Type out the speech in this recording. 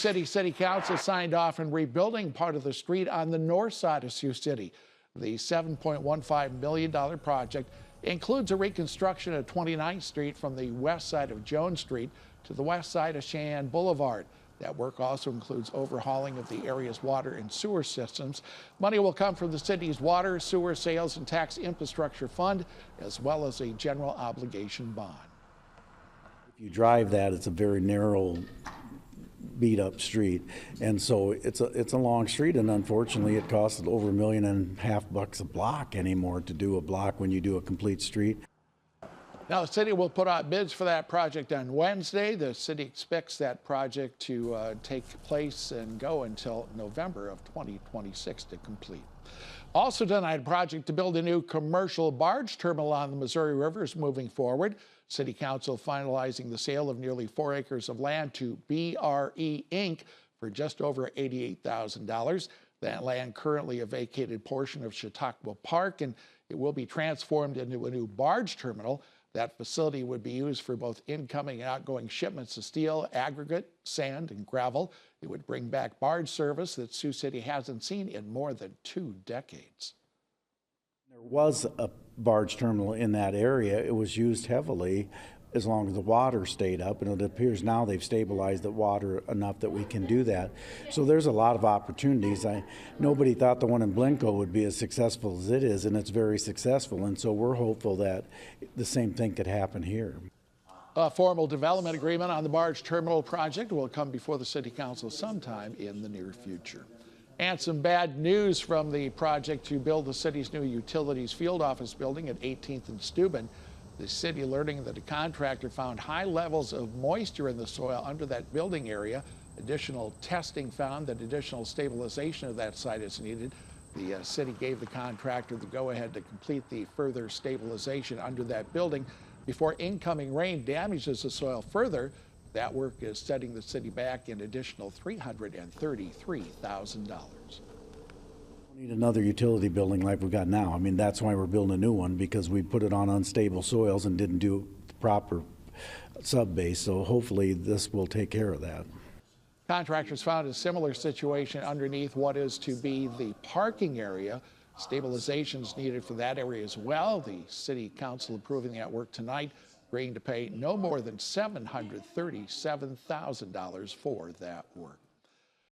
City Council signed off on rebuilding part of the street on the north side of Sioux City. The $7.15 million project includes a reconstruction of 29th Street from the west side of Jones Street to the west side of Cheyenne Boulevard. That work also includes overhauling of the area's water and sewer systems. Money will come from the city's water, sewer, sales, and tax infrastructure fund, as well as a general obligation bond. If you drive that, it's a very narrow, beat up street, and so it's a long street, and unfortunately it costs over $1.5 million a block anymore to do a block when you do a complete street. Now, the city will put out bids for that project on Wednesday. The city expects that project to take place and go until November of 2026 to complete. Also tonight, a project to build a new commercial barge terminal on the Missouri River is moving forward. City Council finalizing the sale of nearly 4 acres of land to BRE Inc. for just over $88,000. That land currently a vacated portion of Chautauqua Park, and it will be transformed into a new barge terminal. That facility would be used for both incoming and outgoing shipments of steel, aggregate, sand, and gravel. It would bring back barge service that Sioux City hasn't seen in more than 2 decades. There was a barge terminal in that area. It was used heavily as long as the water stayed up, and it appears now they've stabilized the water enough that we can do that. So there's a lot of opportunities. Nobody thought the one in Blencoe would be as successful as it is, and it's very successful, and so we're hopeful that the same thing could happen here. A formal development agreement on the barge terminal project will come before the City Council sometime in the near future. And some bad news from the project to build the city's new utilities field office building at 18th and Steuben. The city learning that a contractor found high levels of moisture in the soil under that building area. Additional testing found that additional stabilization of that site is needed. The city gave the contractor the go-ahead to complete the further stabilization under that building before incoming rain damages the soil further. That work is setting the city back an additional $333,000. We need another utility building like we've got now. I mean, that's why we're building a new one, because we put it on unstable soils and didn't do the proper sub-base. So hopefully this will take care of that. Contractors found a similar situation underneath what is to be the parking area. Stabilization is needed for that area as well. The City Council approving that work tonight, agreeing to pay no more than $737,000 for that work.